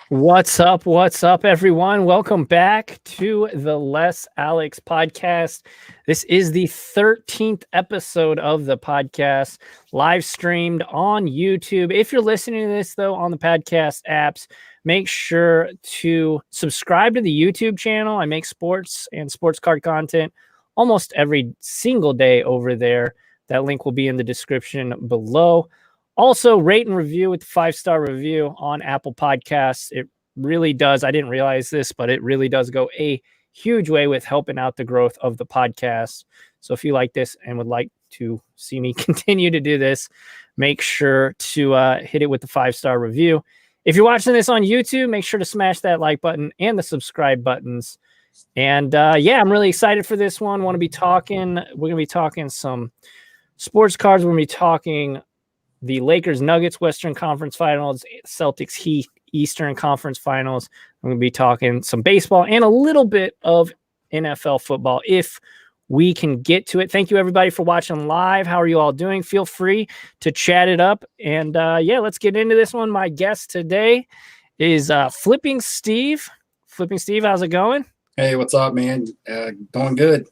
What's up? What's up, everyone? Welcome back to the LessAlex podcast. This is the 13th episode of the podcast, live streamed on YouTube. If you're listening to this, though, on the podcast apps, make sure to subscribe to the YouTube channel. I make sports and sports card content almost every single day over there. That link will be in the description below. Also, rate and review with the 5-star review on Apple Podcasts. It really does. I didn't realize this, but it really does go a huge way with helping out the growth of the podcast. So if you like this and would like to see me continue to do this, make sure to hit it with the 5-star review. If you're watching this on YouTube, make sure to smash that like button and the subscribe buttons. And yeah, I'm really excited for this one. We're going to be talking some sports cards. We're going to be talking the Lakers Nuggets Western Conference Finals, Celtics Heat Eastern Conference Finals. I'm going to be talking some baseball and a little bit of NFL football if we can get to it. Thank you, everybody, for watching live. How are you all doing? Feel free to chat it up. And yeah, let's get into this one. My guest today is Flipping Steve. Flipping Steve, how's it going? Hey, what's up, man? Going good.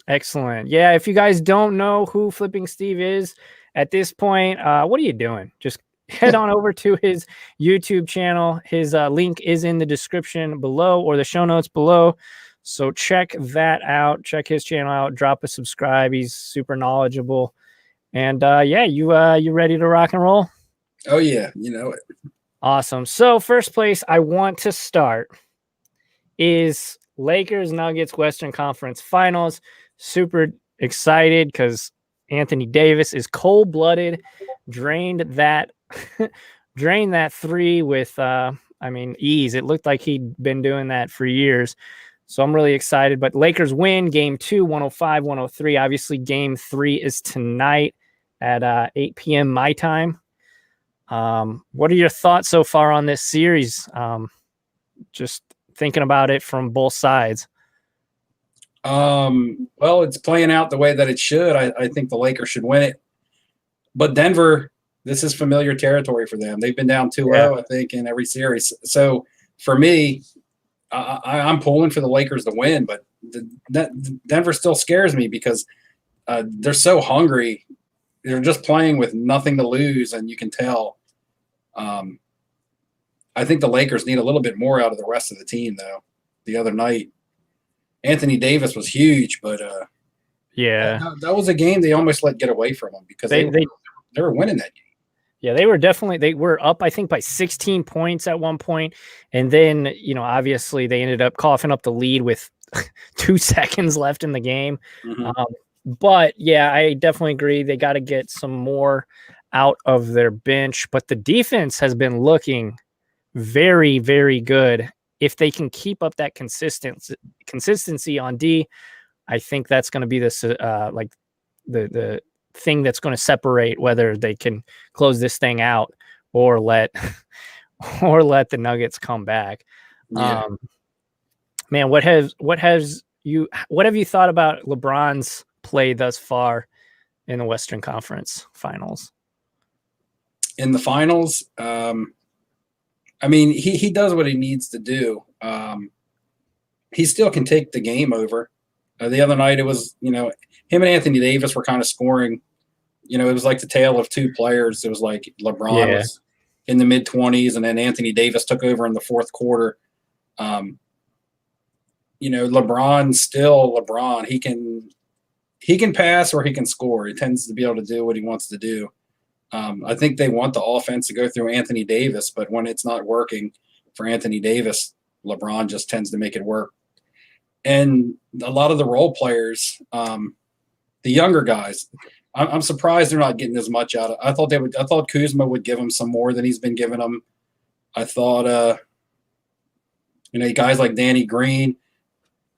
Excellent. Yeah, if you guys don't know who Flipping Steve is, at this point, what are you doing? Just head on over to his YouTube channel. His link is in the description below or the show notes below. So check that out. Check his channel out. Drop a subscribe. He's super knowledgeable. And yeah, you ready to rock and roll? Oh, yeah. You know it. Awesome. So first place I want to start is Lakers Nuggets Western Conference Finals. Super excited because Anthony Davis is cold-blooded, drained that three with, ease. It looked like he'd been doing that for years. So I'm really excited. But Lakers win game 2, 105-103. Obviously, game 3 is tonight at 8 p.m. my time. What are your thoughts so far on this series? Just thinking about it from both sides. Well, it's playing out the way that it should. I think the Lakers should win it. But Denver, this is familiar territory for them. They've been down 2-0, I think, in every series. So for me, I'm pulling for the Lakers to win. But Denver still scares me because they're so hungry. They're just playing with nothing to lose, and you can tell. I think the Lakers need a little bit more out of the rest of the team, though, the other night. Anthony Davis was huge, but yeah, that was a game they almost let get away from them because they were winning that game. Yeah, they were up, I think, by 16 points at one point. And then, obviously they ended up coughing up the lead with 2 seconds left in the game. Mm-hmm. But yeah, I definitely agree. They got to get some more out of their bench, but the defense has been looking very, very good. If they can keep up that consistency on D, I think that's going to be this the thing that's going to separate whether they can close this thing out or let the Nuggets come back. Yeah. Man, what have you thought about LeBron's play thus far in the Western Conference Finals? In the finals, he does what he needs to do. He still can take the game over. The other night, it was, him and Anthony Davis were kind of scoring. It was like the tale of two players. It was like LeBron was in the mid-20s, and then Anthony Davis took over in the fourth quarter. LeBron's still LeBron. He can pass or he can score. He tends to be able to do what he wants to do. I think they want the offense to go through Anthony Davis, but when it's not working for Anthony Davis, LeBron just tends to make it work. And a lot of the role players, the younger guys, I'm surprised they're not getting as much out of. I thought Kuzma would give him some more than he's been giving them. I thought, guys like Danny Green,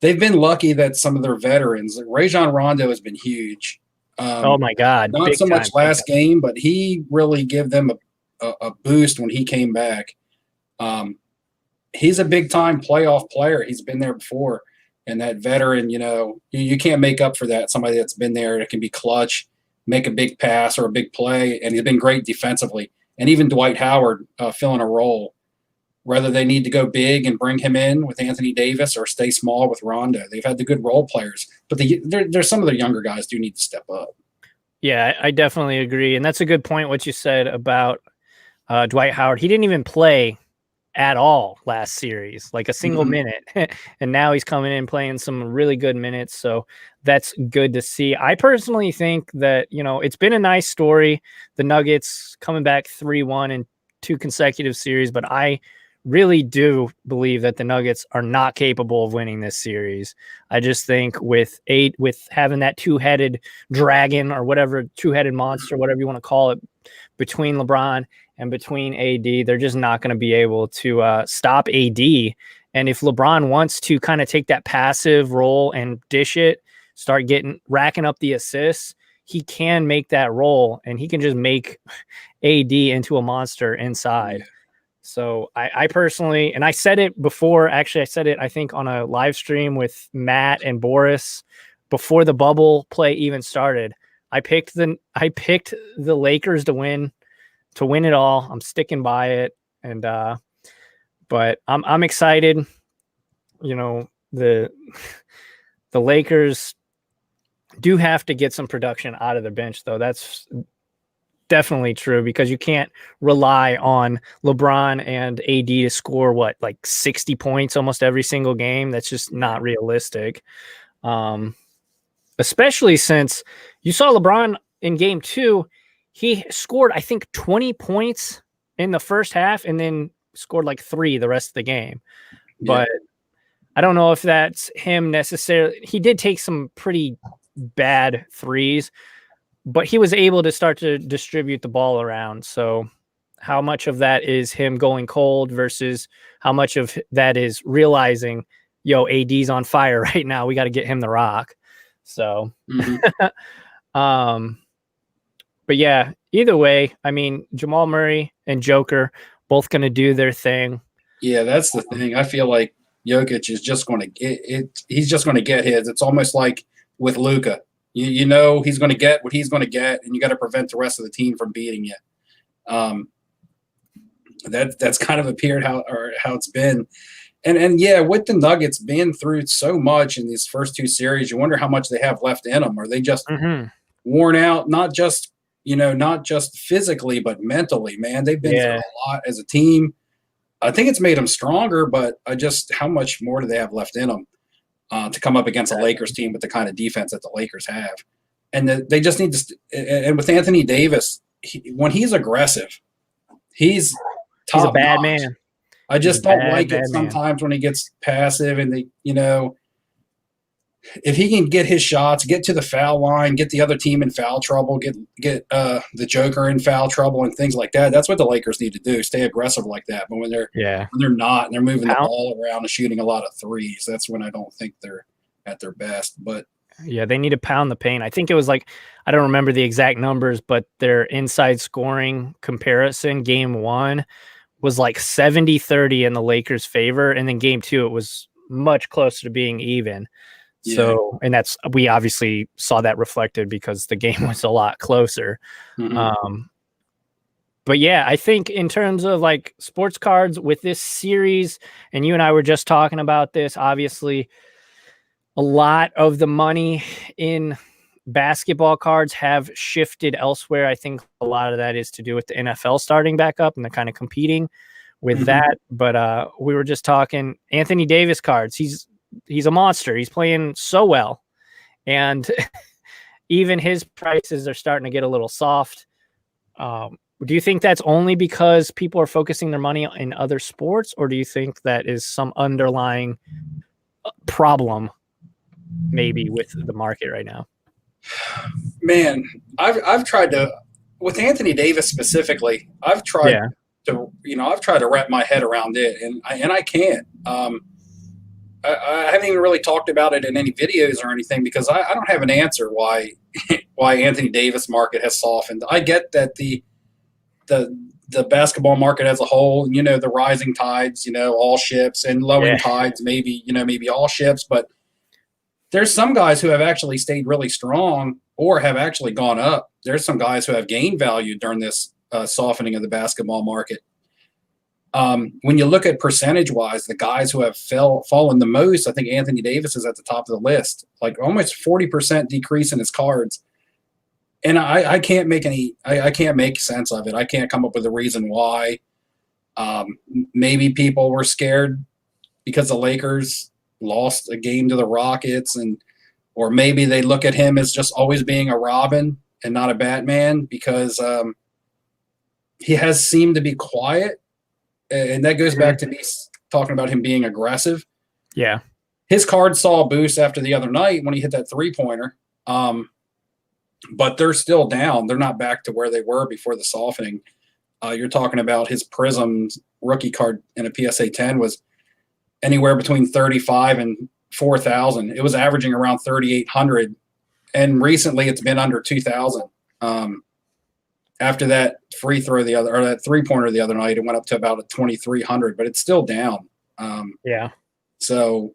they've been lucky that some of their veterans, like Rajon Rondo, has been huge. Oh my God! Not so much last game, but he really gave them a boost when he came back. He's a big time playoff player. He's been there before, and that veteran, you can't make up for that. Somebody that's been there that can be clutch, make a big pass or a big play, and he's been great defensively. And even Dwight Howard filling a role. whether they need to go big and bring him in with Anthony Davis or stay small with Rondo. They've had the good role players, but there's some of the younger guys do need to step up. Yeah, I definitely agree. And that's a good point, what you said about Dwight Howard. He didn't even play at all last series, like a single minute. And now he's coming in playing some really good minutes. So that's good to see. I personally think that, it's been a nice story. The Nuggets coming back 3-1 in 2 consecutive series, but I really do believe that the Nuggets are not capable of winning this series. I just think with having that 2-headed dragon or whatever, 2-headed monster, whatever you want to call it, between LeBron and between AD, they're just not going to be able to stop AD. And if LeBron wants to kind of take that passive role and dish it, start racking up the assists, he can make that role, and he can just make AD into a monster inside. Yeah. So I personally, and I said it before, actually I said it, I think, on a live stream with Matt and Boris before the bubble play even started. I picked the Lakers to win it all. I'm sticking by it. And but I'm excited. The Lakers do have to get some production out of the bench, though. That's definitely true, because you can't rely on LeBron and AD to score like 60 points almost every single game. That's just not realistic. Especially since you saw LeBron in game 2, he scored, I think, 20 points in the first half and then scored like 3 the rest of the game. Yeah. But I don't know if that's him necessarily. He did take some pretty bad threes, but he was able to start to distribute the ball around. So how much of that is him going cold versus how much of that is realizing, AD's on fire right now. We got to get him the rock. So, but yeah, either way, I mean, Jamal Murray and Joker both going to do their thing. Yeah, that's the thing. I feel like Jokic is just going to get it. He's just going to get his. It's almost like with Luka. He's going to get what he's going to get, and you got to prevent the rest of the team from beating you. That's kind of appeared how it's been. And yeah, with the Nuggets being through so much in these first 2 series, you wonder how much they have left in them. Are they just worn out? Not just physically, but mentally, man. They've been through a lot as a team. I think it's made them stronger, but how much more do they have left in them to come up against a Lakers team with the kind of defense that the Lakers have? And they just need to and with Anthony Davis, when he's aggressive, he's a bad man. I just don't like it sometimes when he gets passive and if he can get his shots, get to the foul line, get the other team in foul trouble, get the Joker in foul trouble and things like that. That's what the Lakers need to do. Stay aggressive like that. But when they're not, and they're moving the ball around and shooting a lot of threes, that's when I don't think they're at their best. But yeah, they need to pound the paint. I think it was I don't remember the exact numbers, but their inside scoring comparison, game 1 was 70-30 in the Lakers' favor. And then game 2, it was much closer to being even. Yeah. So, and we obviously saw that reflected because the game was a lot closer. But yeah, I think in terms of sports cards with this series, and you and I were just talking about this, obviously a lot of the money in basketball cards have shifted elsewhere. I think a lot of that is to do with the NFL starting back up and the kind of competing with that. But we were just talking Anthony Davis cards. He's a monster. He's playing so well. And even his prices are starting to get a little soft. Do you think that's only because people are focusing their money in other sports, or do you think that is some underlying problem maybe with the market right now? Man, I've tried to, with Anthony Davis specifically, I've tried to wrap my head around it, and I can't. I haven't even really talked about it in any videos or anything because I don't have an answer why Anthony Davis market has softened. I get that the basketball market as a whole, the rising tides, all ships, and lowering tides, maybe all ships, but there's some guys who have actually stayed really strong or have actually gone up. There's some guys who have gained value during this softening of the basketball market. When you look at percentage-wise, the guys who have fallen the most, I think Anthony Davis is at the top of the list, like almost 40% decrease in his cards. And I can't make I can't make sense of it. I can't come up with a reason why. Maybe people were scared because the Lakers lost a game to the Rockets, or maybe they look at him as just always being a Robin and not a Batman, because he has seemed to be quiet. And that goes back to me talking about him being aggressive. Yeah. His card saw a boost after the other night when he hit that three-pointer. But they're still down. They're not back to where they were before the softening. You're talking about his Prisms rookie card in a PSA 10 was anywhere between 35 and 4,000. It was averaging around 3,800. And recently it's been under 2,000. After that free throw that three-pointer the other night, it went up to about a 2,300, but it's still down. Yeah. So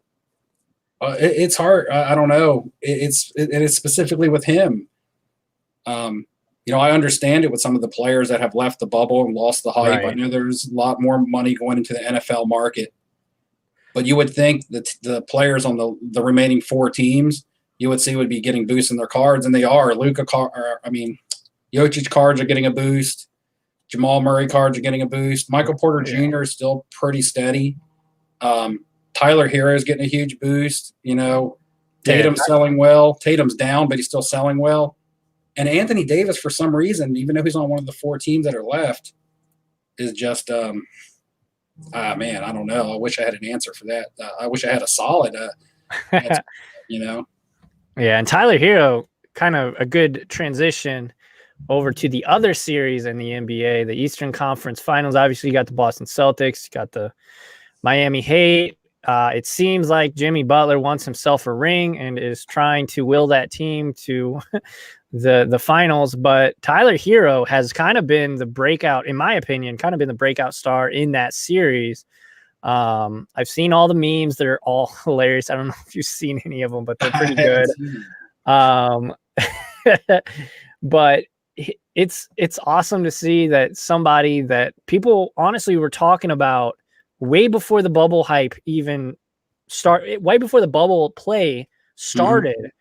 it's hard. I don't know. It's specifically with him. I understand it with some of the players that have left the bubble and lost the hype. Right. I know there's a lot more money going into the NFL market, but you would think that the players on the remaining 4 teams you would see would be getting boosts in their cards, and they are. Jokic cards are getting a boost. Jamal Murray cards are getting a boost. Michael Porter Jr. is still pretty steady. Tyler Hero is getting a huge boost. Tatum's selling well. Tatum's down, but he's still selling well. And Anthony Davis, for some reason, even though he's on one of the 4 teams that are left, is just man, I don't know. I wish I had an answer for that. I wish I had a solid answer, Yeah, and Tyler Hero, kind of a good transition over to the other series in the NBA, the Eastern Conference Finals. Obviously, you got the Boston Celtics, you got the Miami Heat. It seems like Jimmy Butler wants himself a ring and is trying to will that team to the finals. But Tyler Hero has kind of been the breakout, in my opinion, star in that series. I've seen all the memes. They're all hilarious. I don't know if you've seen any of them, but they're pretty good. But it's awesome to see that somebody that people honestly were talking about way before the bubble hype even way before the bubble play started.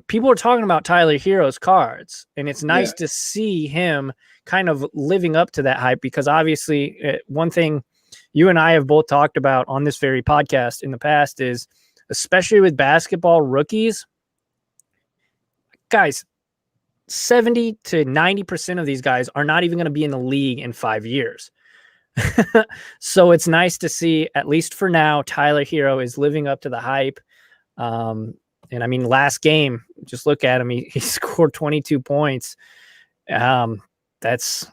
People were talking about Tyler Hero's cards, and it's nice to see him kind of living up to that hype, because obviously one thing you and I have both talked about on this very podcast in the past is, especially with basketball rookies, guys, 70 to 90% of these guys are not even going to be in the league in 5 years. So it's nice to see, at least for now, Tyler Hero is living up to the hype. And I mean, last game, just look at him. He scored 22 points. That's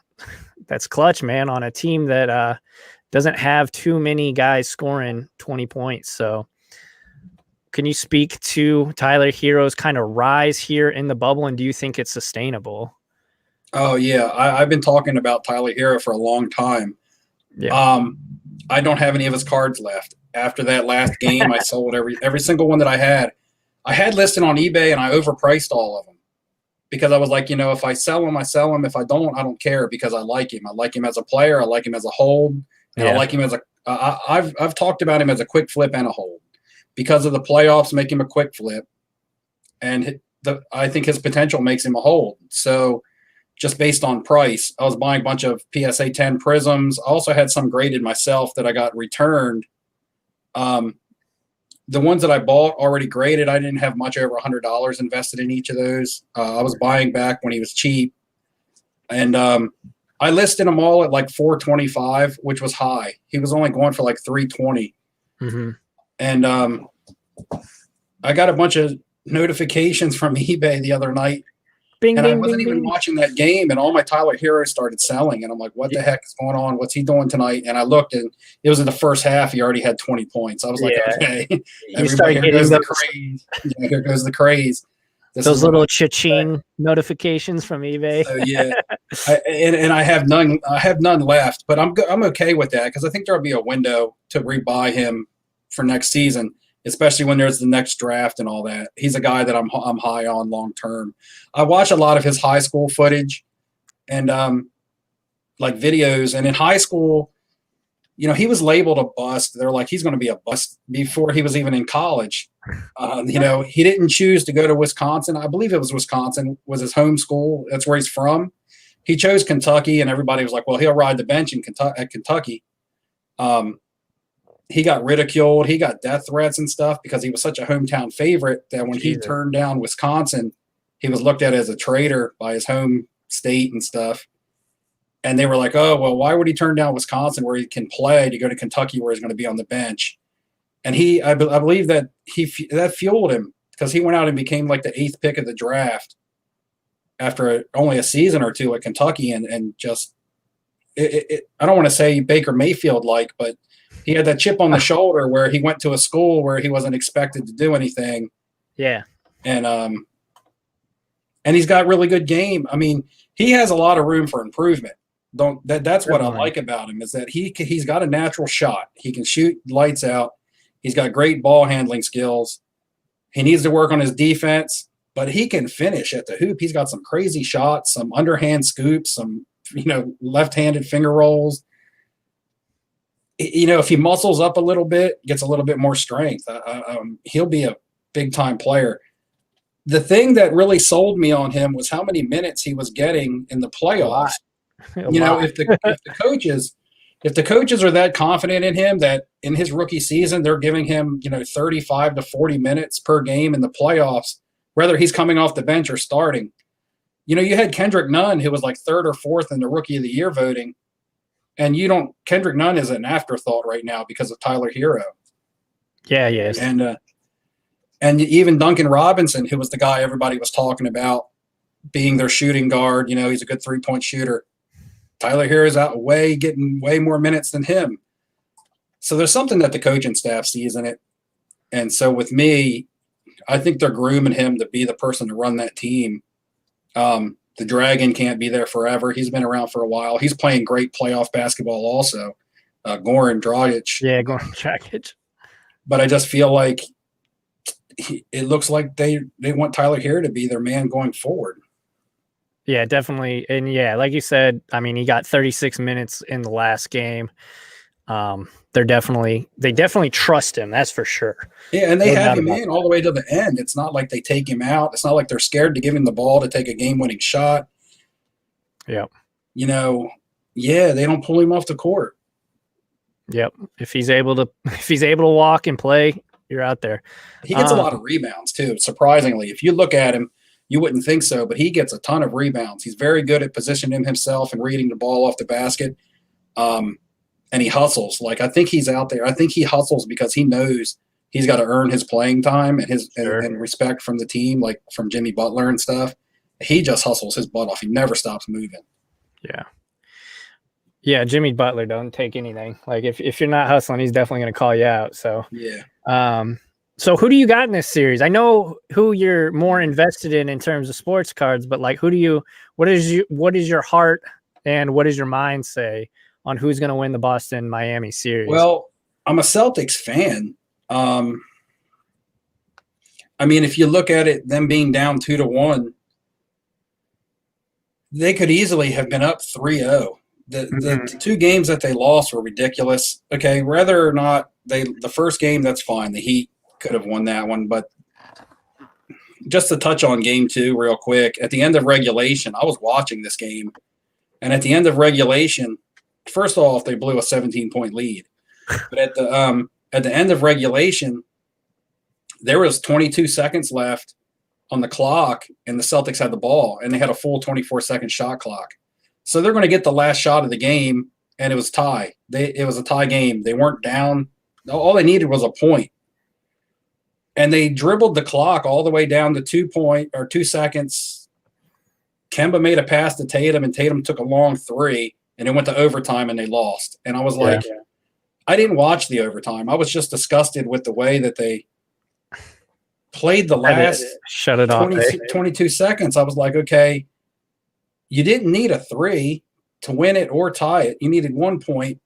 clutch, man, on a team that doesn't have too many guys scoring 20 points. So can you speak to Tyler Hero's kind of rise here in the bubble, and do you think it's sustainable? Oh, yeah. I've been talking about Tyler Hero for a long time. Yeah. I don't have any of his cards left. After that last game, I sold every single one that I had. I had listed on eBay, and I overpriced all of them because I was like, if I sell them, I sell them. If I don't care, because I like him. I like him as a player. I like him as a hold. And I like him as I've talked about him as a quick flip and a hold, because of the playoffs make him a quick flip, and I think his potential makes him a hold. So just based on price, I was buying a bunch of PSA 10 Prisms. I also had some graded myself that I got returned. The ones that I bought already graded, I didn't have much over $100 invested in each of those. I was buying back when he was cheap. And I listed them all at like $425, which was high. He was only going for like $320. And I got a bunch of notifications from eBay the other night. And I wasn't even watching that game, and all my Tyler Hero started selling. And I'm like, what the heck is going on? What's he doing tonight? And I looked, and it was in the first half. He already had 20 points. I was like, okay. Everybody, here goes the craze. Here goes the craze. Those little cha-ching notifications from eBay. So, yeah. And I have none. I have none left, but I'm okay with that, because I think there'll be a window to rebuy him for next season, especially when there's the next draft and all that. He's a guy that I'm high on long term. I watch a lot of his high school footage and like videos. And in high school, he was labeled a bust. They're like, he's going to be a bust before he was even in college. He didn't choose to go to Wisconsin. I believe it was Wisconsin was his home school. That's where he's from. He chose Kentucky, and everybody was like, well, he'll ride the bench at Kentucky. He got ridiculed. He got death threats and stuff because he was such a hometown favorite that when he turned down Wisconsin, he was looked at as a traitor by his home state and stuff. And they were like, oh, well, why would he turn down Wisconsin where he can play to go to Kentucky where he's going to be on the bench? And I believe that that fueled him because he went out and became like the 8th pick of the draft after only a season or two at Kentucky. And just I don't want to say Baker Mayfield but he had that chip on the shoulder where he went to a school where he wasn't expected to do anything. Yeah. And he's got really good game. I mean, he has a lot of room for improvement. That's what I like about him is that he's got a natural shot. He can shoot lights out. He's got great ball handling skills. He needs to work on his defense, but he can finish at the hoop. He's got some crazy shots, some underhand scoops, some left-handed finger rolls. If he muscles up a little bit, gets a little bit more strength, he'll be a big-time player. The thing that really sold me on him was how many minutes he was getting in the playoffs. If the coaches are that confident in him that in his rookie season they're giving him 35 to 40 minutes per game in the playoffs, whether he's coming off the bench or starting. You had Kendrick Nunn, who was like 3rd or 4th in the Rookie of the Year voting, and Kendrick Nunn is an afterthought right now because of Tyler Hero. Yeah, yes, and even Duncan Robinson, who was the guy everybody was talking about being their shooting guard. He's a good 3-point shooter. Tyler Hero's getting way more minutes than him. So there's something that the coaching staff sees in it. And so with me, I think they're grooming him to be the person to run that team. The Dragon can't be there forever. He's been around for a while. He's playing great playoff basketball also. Goran Dragic. Yeah, Goran Dragic. But I just feel like it looks like they want Tyler Hero to be their man going forward. Yeah, definitely. And yeah, like you said, I mean, he got 36 minutes in the last game. They definitely trust him. That's for sure. Yeah, and they have him in all the way to the end. It's not like they take him out. It's not like they're scared to give him the ball to take a game-winning shot. Yep. They don't pull him off the court. Yep. If he's able to walk and play, you're out there. He gets a lot of rebounds too. Surprisingly, if you look at him, you wouldn't think so, but he gets a ton of rebounds. He's very good at positioning himself and reading the ball off the basket. And he hustles. I think he's out there. I think he hustles because he knows he's got to earn his playing time and and respect from the team, like from Jimmy Butler and stuff. He just hustles his butt off. He never stops moving. Yeah. Yeah, Jimmy Butler don't take anything. If you're not hustling, he's definitely going to call you out. So yeah. So who do you got in this series? I know who you're more invested in terms of sports cards, but what is your heart and what does your mind say on who's going to win the Boston-Miami series? Well, I'm a Celtics fan. I mean, if you look at it, them being down 2-1, they could easily have been up 3-0. The 2 games that they lost were ridiculous. Okay, whether or not the first game, that's fine. The Heat could have won that one, but just to touch on game 2 real quick, at the end of regulation, I was watching this game, and at the end of regulation, first off, they blew a 17-point lead. But at the end of regulation, there was 22 seconds left on the clock, and the Celtics had the ball, and they had a full 24-second shot clock. So they're going to get the last shot of the game, and it was tie. It was a tie game. They weren't down. All they needed was a point. And they dribbled the clock all the way down to 2 seconds. Kemba made a pass to Tatum, and Tatum took a long 3, and it went to overtime, and they lost. And I was like, I didn't watch the overtime. I was just disgusted with the way that they played the last 22 seconds. I was like, okay, you didn't need a 3 to win it or tie it. You needed 1 point.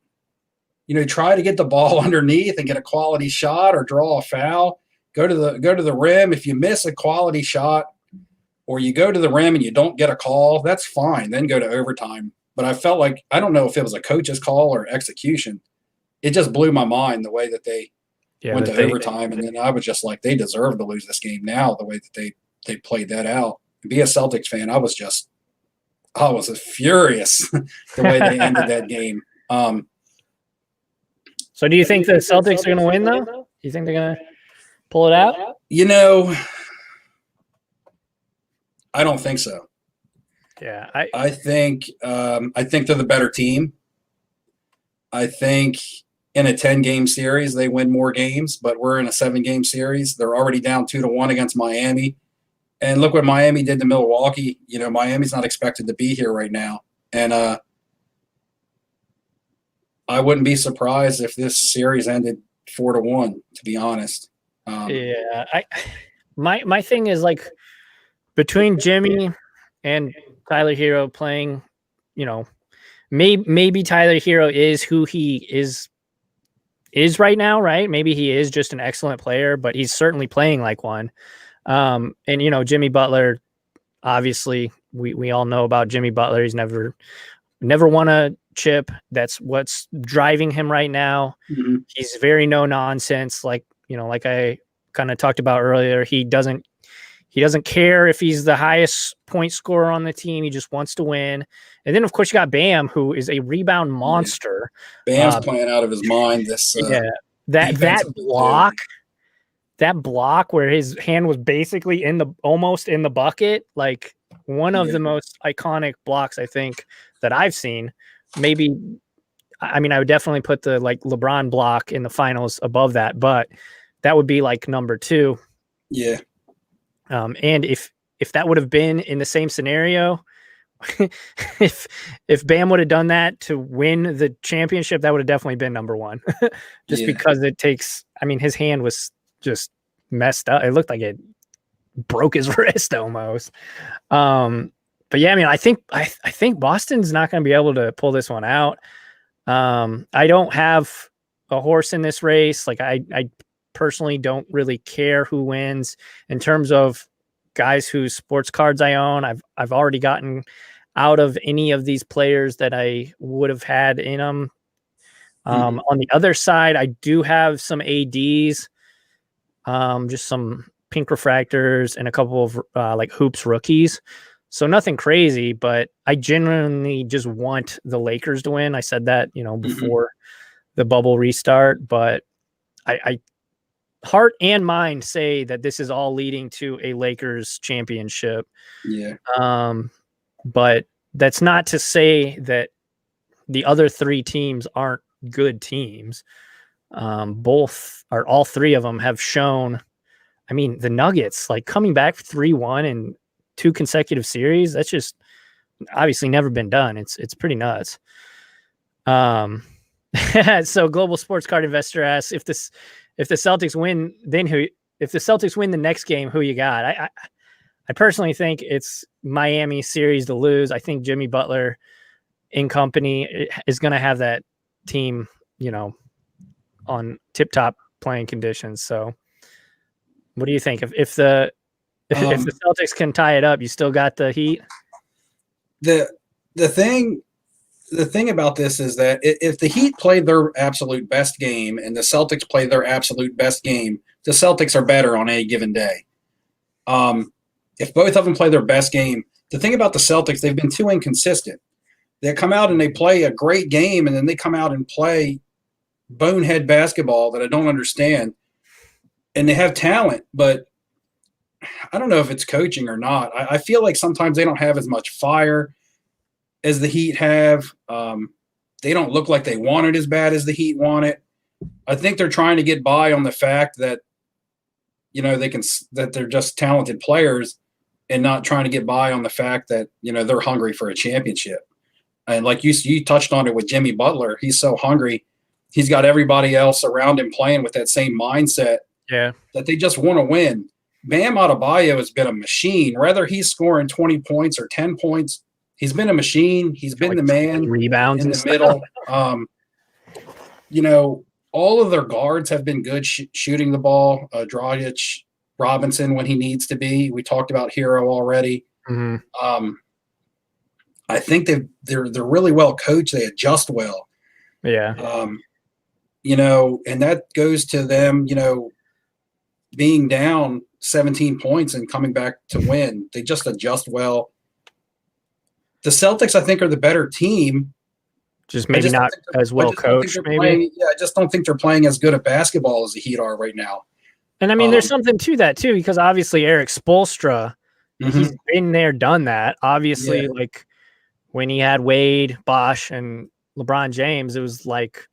Try to get the ball underneath and get a quality shot or draw a foul. Go to the rim. If you miss a quality shot or you go to the rim and you don't get a call, that's fine. Then go to overtime. But I felt like, I don't know if it was a coach's call or execution. it just blew my mind the way that they went that to overtime. And then I was just like, they deserve to lose this game now, the way that they played that out. And be a Celtics fan, I was furious the way they ended that game. So do you think the Celtics are going to win, though? Do you think they're going to pull it out? I don't think so. Yeah, I think they're the better team. I think in a 10-game series they win more games, but we're in a 7-game series. They're already down 2-1 against Miami, and look what Miami did to Milwaukee. Miami's not expected to be here right now, and I wouldn't be surprised if this series ended 4-1. To be honest, my thing is like between Jimmy and Tyler Hero playing, maybe Tyler Hero is who he is right now, right? Maybe he is just an excellent player, but he's certainly playing like one. And Jimmy Butler, obviously, we all know about Jimmy Butler. He's never won a chip. That's what's driving him right now. Mm-hmm. He's very no nonsense. Like I kind of talked about earlier, he doesn't care if he's the highest point scorer on the team. He just wants to win. And then, of course, you got Bam, who is a rebound monster. Bam's playing out of his mind. That block where his hand was basically almost in the bucket, like one of the most iconic blocks I think that I've seen. Maybe, I would definitely put the LeBron block in the finals above that, but that would be like number 2. Yeah. And if that would have been in the same scenario, if Bam would have done that to win the championship, that would have definitely been number 1. Because it takes, his hand was just messed up. It looked like it broke his wrist almost. But yeah, I think Boston's not going to be able to pull this one out. I don't have a horse in this race. Like I personally don't really care who wins in terms of guys whose sports cards I own. I've already gotten out of any of these players that I would have had in them. On the other side, I do have some ADs, just some pink refractors and a couple of hoops rookies. So nothing crazy, but I genuinely just want the Lakers to win. I said that, before the bubble restart, but I heart and mind say that this is all leading to a Lakers championship. Yeah. But that's not to say that the other 3 teams aren't good teams. All 3 of them have shown, the Nuggets, coming back 3-1 in 2 consecutive series, that's just obviously never been done. It's pretty nuts. So Global Sports Card Investor asks if the Celtics win, if the Celtics win the next game, who you got? I personally think it's Miami series to lose. I think Jimmy Butler in company is going to have that team, on tip-top playing conditions. So what do you think? If the Celtics can tie it up, you still got the Heat? The thing about this is that if the Heat play their absolute best game and the Celtics play their absolute best game, the Celtics are better on any given day. If both of them play their best game, the thing about the Celtics, they've been too inconsistent. They come out and they play a great game, and then they come out and play bonehead basketball that I don't understand. And they have talent, but I don't know if it's coaching or not. I feel like sometimes they don't have as much fire as the Heat have. They don't look like they want it as bad as the Heat want it. I think they're trying to get by on the fact that, that they're just talented players, and not trying to get by on the fact that, they're hungry for a championship. And like you touched on it with Jimmy Butler, he's so hungry. He's got everybody else around him playing with that same mindset. Yeah, that they just want to win. Bam Adebayo has been a machine. Whether he's scoring 20 points or 10 points, he's been a machine. He's been the man rebounds in the middle. All of their guards have been good shooting the ball. Dragic, Robinson when he needs to be. We talked about Hero already. Mm-hmm. I think they're really well coached. They adjust well. Yeah. and that goes to them, being down 17 points and coming back to win. They just adjust well. The Celtics, I think, are the better team. Just maybe not as well coached, maybe. I just don't think they're playing as good at basketball as the Heat are right now. And I mean, there's something to that too, because obviously Eric Spoelstra, he's been there, done that. Obviously, like when he had Wade, Bosch, and LeBron James, it was like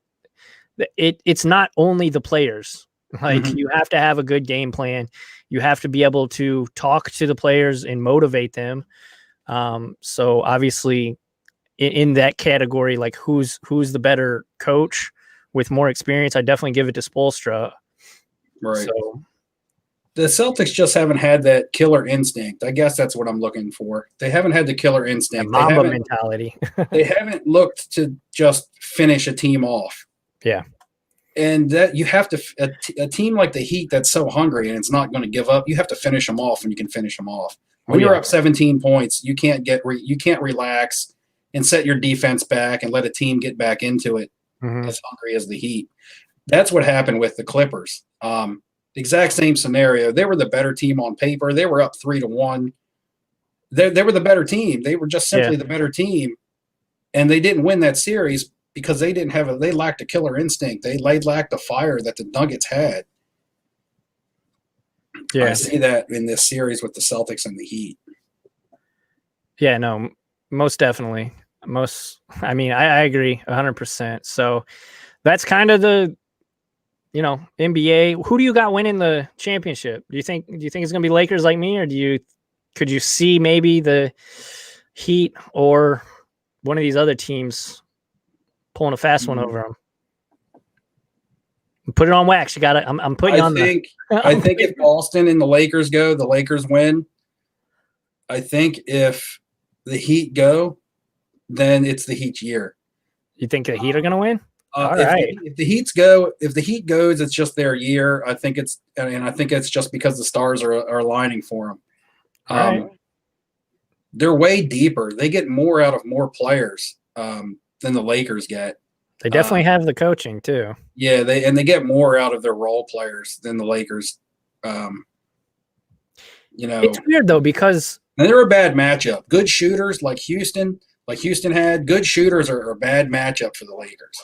it's not only the players. Like you have to have a good game plan. You have to be able to talk to the players and motivate them. So obviously, in that category, like who's the better coach with more experience, I definitely give it to Spoelstra. Right. So, the Celtics just haven't had that killer instinct. I guess that's what I'm looking for. They haven't had the killer instinct. The Mamba mentality. They haven't looked to just finish a team off. Yeah. And that you have to a team like the Heat that's so hungry and it's not going to give up. You have to finish them off, and you can finish them off. When you're up 17 points, you can't relax and set your defense back and let a team get back into it as hungry as the Heat. That's what happened with the Clippers. Exact same scenario. They were the better team on paper. They were up 3-1. They were the better team. They were just simply the better team, and they didn't win that series because they lacked a killer instinct. They lacked a fire that the Nuggets had. Yeah, I see that in this series with the Celtics and the Heat. Yeah, no, most definitely. I agree 100%. So that's kind of the, NBA. Who do you got winning the championship? Do you think it's going to be Lakers like me, or could you see maybe the Heat or one of these other teams pulling a fast one over them? Put it on wax. You got it. I'm putting on the. I think if Boston and the Lakers go, the Lakers win. I think if the Heat go, then it's the Heat's year. You think the Heat are going to win? If the Heat goes, it's just their year. I think it's just because the stars are aligning for them. They're way deeper. They get more out of more players than the Lakers get. They definitely have the coaching too. Yeah, they get more out of their role players than the Lakers. It's weird though because they're a bad matchup. Good shooters like Houston had. Good shooters are a bad matchup for the Lakers.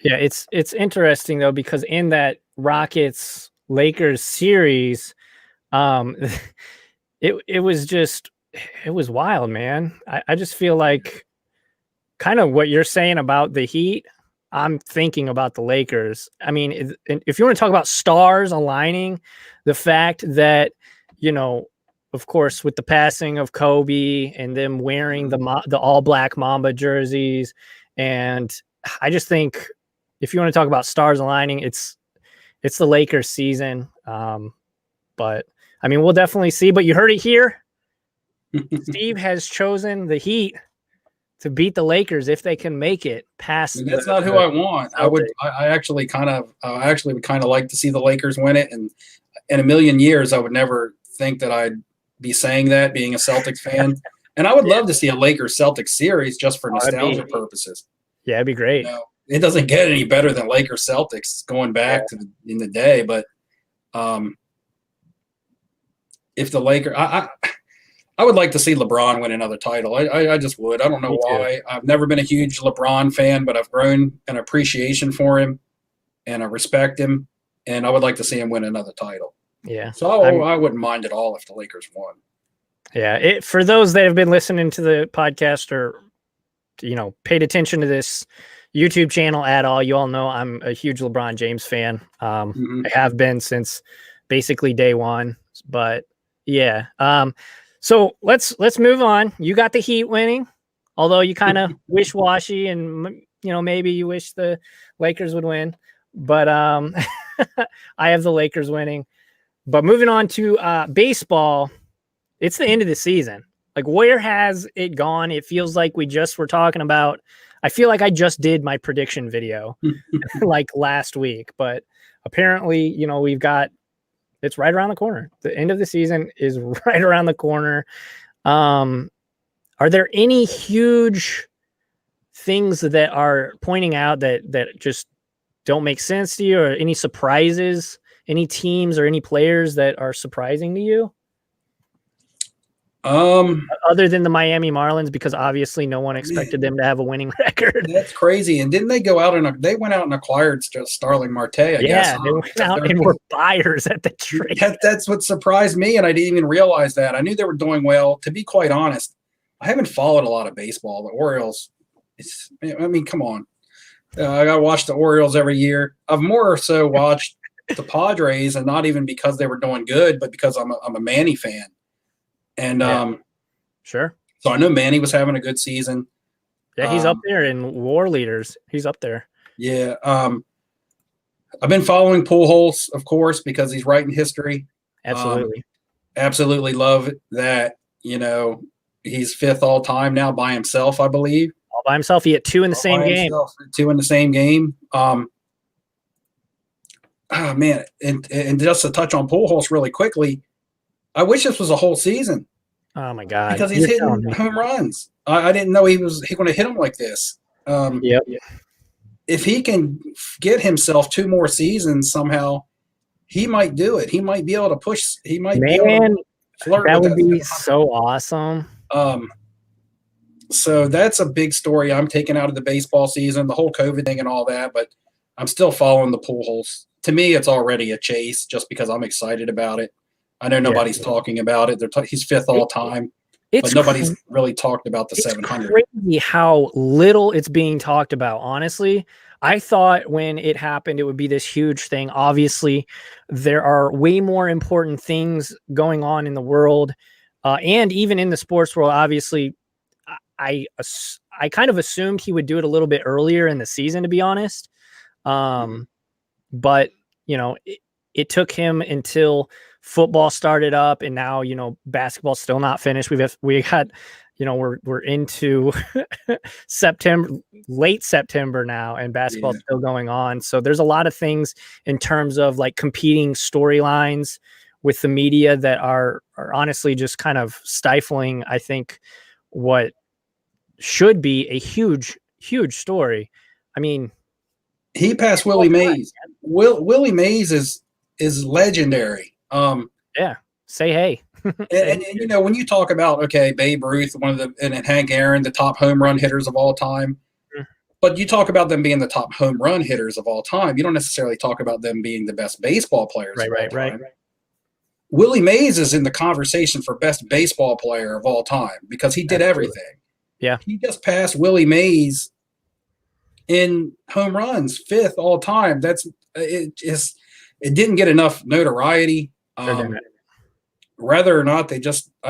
Yeah, it's interesting though because in that Rockets Lakers series, it was wild, man. I just feel like kind of what you're saying about the Heat, I'm thinking about the Lakers. I mean, if you want to talk about stars aligning, the fact that, of course, with the passing of Kobe and them wearing the all black Mamba jerseys, and I just think if you want to talk about stars aligning, it's the Lakers season. But I mean, we'll definitely see. But you heard it here. Steve has chosen the Heat to beat the Lakers if they can make it past. That's not who I want. I actually would kind of like to see the Lakers win it. And in a million years, I would never think that I'd be saying that, being a Celtics fan. And I would love to see a Lakers Celtics series just for nostalgia purposes. Yeah, it'd be great. It doesn't get any better than Lakers Celtics going back in the day. But if the Lakers, I would like to see LeBron win another title. I just would. I don't know why. I've never been a huge LeBron fan, but I've grown an appreciation for him, and I respect him, and I would like to see him win another title. Yeah. So I wouldn't mind at all if the Lakers won. Yeah. For those that have been listening to the podcast or, paid attention to this YouTube channel at all, you all know I'm a huge LeBron James fan. I have been since basically day one, but yeah. So let's move on. You got the Heat winning, although you kind of wish-washy and, maybe you wish the Lakers would win. But I have the Lakers winning. But moving on to baseball, it's the end of the season. Like, where has it gone? It feels like we just were talking about – I feel like I just did my prediction video like last week. But apparently, we've got – it's right around the corner. The end of the season is right around the corner. Are there any huge things that are pointing out that just don't make sense to you, or any surprises, any teams or any players that are surprising to you? Other than the Miami Marlins, because obviously no one expected them to have a winning record. That's crazy. And didn't they go out and they went out and acquired Starling Marte, I guess. Yeah, they went out and were buyers at the trade. That's what surprised me, and I didn't even realize that. I knew they were doing well. To be quite honest, I haven't followed a lot of baseball. The Orioles, come on. I got to watch the Orioles every year. I've more so watched the Padres, and not even because they were doing good, but because I'm a Manny fan. And sure. So I know Manny was having a good season. Yeah, he's up there in WAR leaders. He's up there. Yeah. I've been following Pujols, of course, because he's writing history. Absolutely. Absolutely love that. He's 5th all time now by himself, I believe. All by himself. He had 2 in the same game. 2 in the same game. Man. And just to touch on Pujols really quickly, I wish this was a whole season. Oh my God! Because he's hitting home runs. I didn't know he was going to hit them like this. Yep. If he can get himself 2 more seasons somehow, he might do it. He might be able to push. He might be able to flirt. That would be so awesome. So that's a big story I'm taking out of the baseball season, the whole COVID thing and all that. But I'm still following the Pujols. To me, it's already a chase just because I'm excited about it. I know nobody's talking about it. He's 5th all time, but nobody's really talked about the 700. It's crazy how little it's being talked about, honestly. I thought when it happened, it would be this huge thing. Obviously, there are way more important things going on in the world, and even in the sports world. Obviously, I kind of assumed he would do it a little bit earlier in the season, to be honest. But it took him until football started up, and now basketball's still not finished. We're into September, late September now, and basketball's still going on. So there's a lot of things in terms of like competing storylines with the media that are honestly just kind of stifling, I think, what should be a huge story. I mean, he passed Willie Mays. Willie Mays is legendary. Say hey. and when you talk about Babe Ruth, and Hank Aaron, the top home run hitters of all time, but you talk about them being the top home run hitters of all time. You don't necessarily talk about them being the best baseball players. Right. Willie Mays is in the conversation for best baseball player of all time because he did everything. Yeah, he just passed Willie Mays in home runs, 5th all time. It didn't get enough notoriety. Whether or not I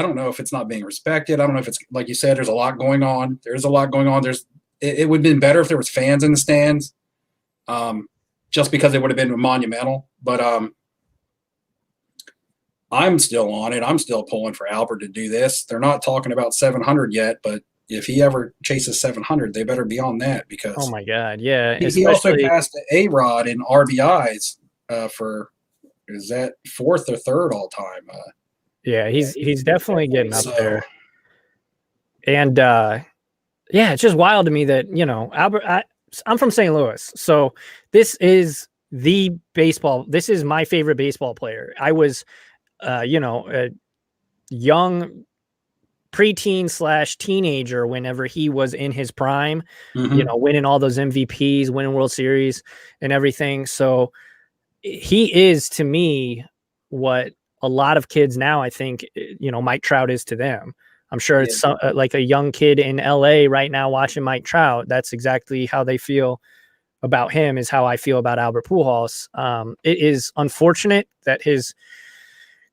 don't know if it's not being respected. I don't know if it's, like you said, there's a lot going on. There's a lot going on. It would have been better if there was fans in the stands, just because it would have been monumental. But I'm still on it. I'm still pulling for Albert to do this. They're not talking about 700 yet, but if he ever chases 700, they better be on that because. Oh my God, yeah. He also passed A-Rod in RBIs for, is that 4th or 3rd all time? Yeah, he's definitely getting up there. And it's just wild to me that Albert. I'm from St. Louis, so this is This is my favorite baseball player. I was, a young preteen / teenager whenever he was in his prime, winning all those MVPs, winning World Series and everything. So he is, to me, what a lot of kids now, I think, Mike Trout is to them. I'm sure it's like a young kid in LA right now watching Mike Trout. That's exactly how they feel about him, is how I feel about Albert Pujols. It is unfortunate that his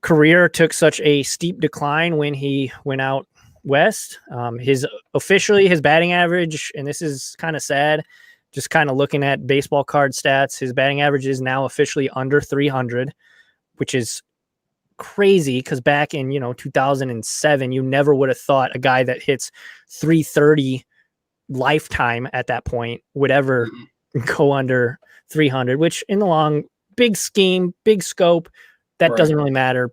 career took such a steep decline when he went out west. His batting average, and this is kind of sad, just kind of looking at baseball card stats, his batting average is now officially under 300, which is crazy because back in 2007, you never would have thought a guy that hits 330 lifetime at that point would ever go under 300, which in the long, big scheme, big scope, that doesn't really matter.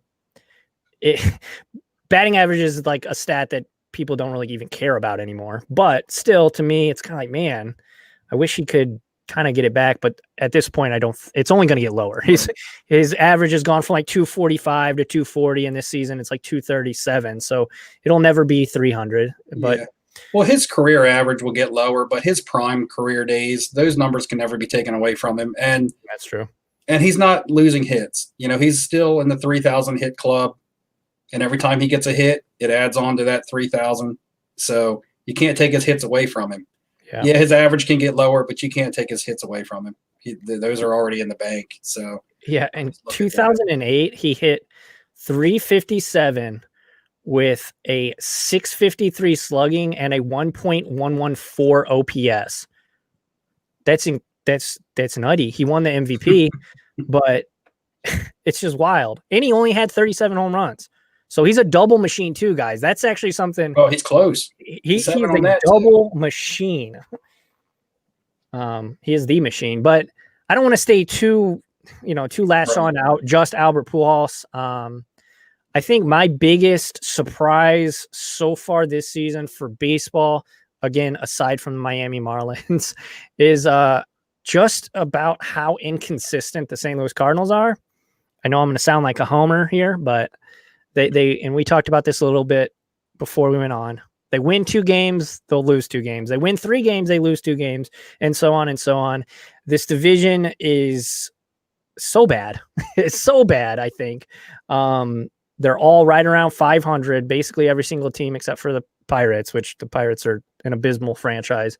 Batting average is like a stat that people don't really even care about anymore. But still, to me, it's kind of like, man, I wish he could kind of get it back. But at this point, it's only going to get lower. His average has gone from like 245 to 240, and this season it's like 237. So it'll never be 300. But yeah. Well, his career average will get lower, but his prime career days, those numbers can never be taken away from him. And that's true. And he's not losing hits. You know, he's still in the 3,000 hit club. And every time he gets a hit, it adds on to that 3,000. So you can't take his hits away from him. Yeah, his average can get lower, but you can't take his hits away from him. Those are already in the bank. So yeah, in 2008, he hit 357 with a 653 slugging and a 1.114 OPS. That's nutty. He won the MVP, but it's just wild. And he only had 37 home runs. So he's a double machine too, guys. That's actually something. Oh, he's close. He's a double machine. He is the machine, but I don't want to stay too latched on out just Albert Pujols. I think my biggest surprise so far this season for baseball, again, aside from the Miami Marlins, is just about how inconsistent the St. Louis Cardinals are. I know I'm going to sound like a homer here, but they and we talked about this a little bit before we went on. They win 2 games, they'll lose 2 games. They win 3 games, they lose 2 games, and so on and so on. This division is so bad. It's so bad, I think. They're all right around 500, basically every single team except for the Pirates, which the Pirates are an abysmal franchise.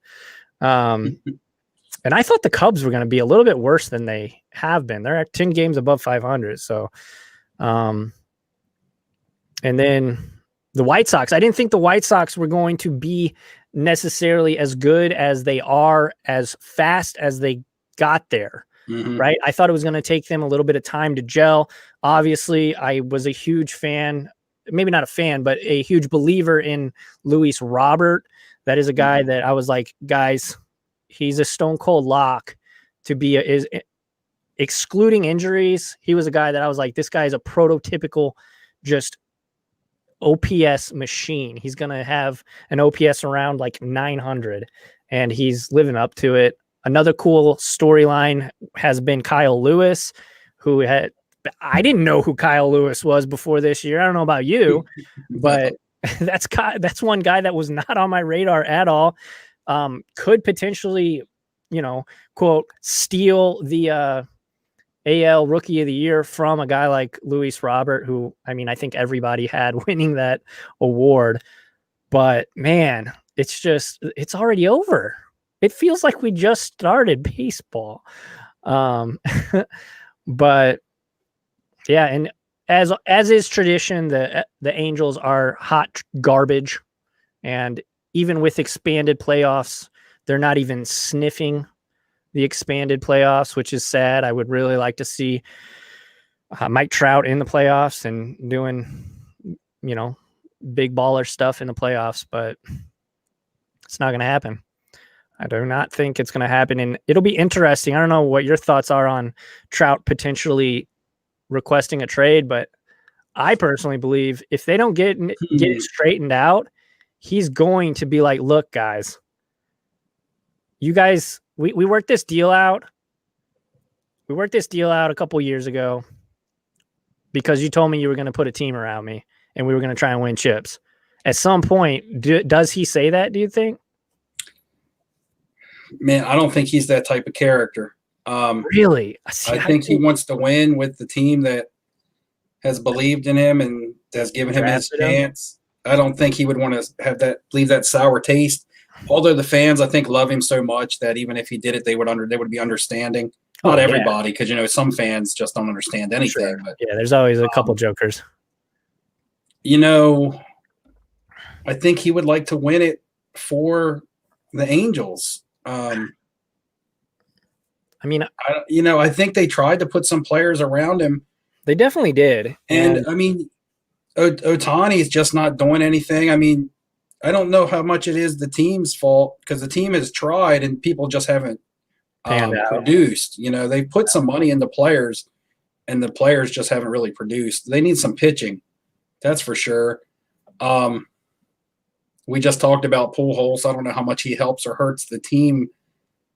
And I thought the Cubs were going to be a little bit worse than they have been. They're at 10 games above 500. So, and then the White Sox, I didn't think the White Sox were going to be necessarily as good as they are, as fast as they got there. Mm-hmm. Right. I thought it was going to take them a little bit of time to gel. Obviously, I was a huge fan, maybe not a fan, but a huge believer in Luis Robert. That is a guy that I was like, guys, he's a stone cold lock to be excluding injuries. He was a guy that I was like, this guy is a prototypical just OPS machine. He's going to have an OPS around like 900 and he's living up to it. Another cool storyline has been Kyle Lewis, who I didn't know who Kyle Lewis was before this year. I don't know about you, but that's one guy that was not on my radar at all. Could potentially, quote, steal the AL Rookie of the Year from a guy like Luis Robert, who, I mean, I think everybody had winning that award. But man, it's already over. It feels like we just started baseball. But yeah, and as is tradition, the Angels are hot garbage. And even with expanded playoffs, they're not even sniffing the expanded playoffs, which is sad. I would really like to see Mike Trout in the playoffs and doing, big baller stuff in the playoffs, but it's not going to happen. I do not think it's going to happen, and it'll be interesting. I don't know what your thoughts are on Trout potentially requesting a trade, but I personally believe if they don't get it straightened out, he's going to be like, look, guys, you guys, we worked this deal out. We worked this deal out a couple years ago because you told me you were going to put a team around me and we were going to try and win chips. At some point, does he say that, do you think? Man, I don't think he's that type of character. Really? I think he wants to win with the team that has believed in him and has given him his chance. I don't think he would want to leave that sour taste. Although the fans, I think, love him so much that even if he did it, they would be understanding. Not everybody, because some fans just don't understand anything. Sure. But yeah, there's always a couple jokers. I think he would like to win it for the Angels. I think they tried to put some players around him. They definitely did. And I mean, Ohtani's just not doing anything. I mean, I don't know how much it is the team's fault because the team has tried and people just haven't produced. They put some money into players and the players just haven't really produced. They need some pitching. That's for sure. We just talked about Pujols. I don't know how much he helps or hurts the team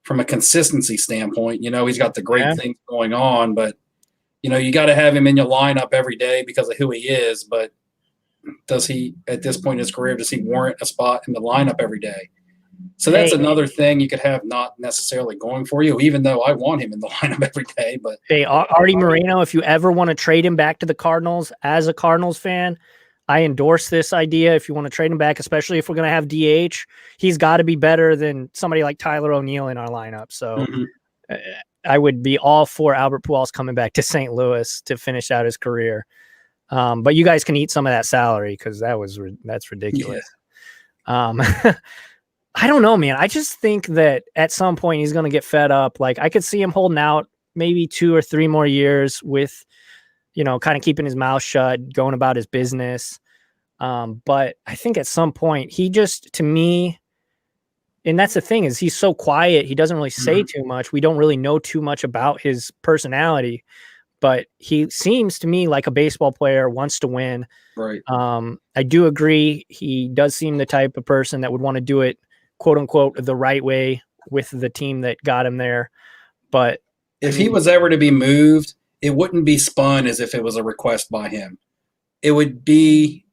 from a consistency standpoint. He's got the great things going on, but you got to have him in your lineup every day because of who he is. But does he, at this point in his career, does he warrant a spot in the lineup every day? So that's another thing you could have not necessarily going for you, even though I want him in the lineup every day. But hey, Artie Moreno, if you ever want to trade him back to the Cardinals, as a Cardinals fan, I endorse this idea. If you want to trade him back, especially if we're going to have DH, he's got to be better than somebody like Tyler O'Neill in our lineup. So I would be all for Albert Pujols coming back to St. Louis to finish out his career. But you guys can eat some of that salary because that's ridiculous. Yeah. I don't know, man. I just think that at some point he's going to get fed up. Like, I could see him holding out maybe 2 or 3 more years with, kind of keeping his mouth shut, going about his business. But I think at some point he just, to me, and that's the thing, is he's so quiet. He doesn't really say too much. We don't really know too much about his personality, but he seems to me like a baseball player, wants to win. Right. I do agree. He does seem the type of person that would want to do it, quote unquote, the right way with the team that got him there. But if he was ever to be moved, it wouldn't be spun as if it was a request by him. It would be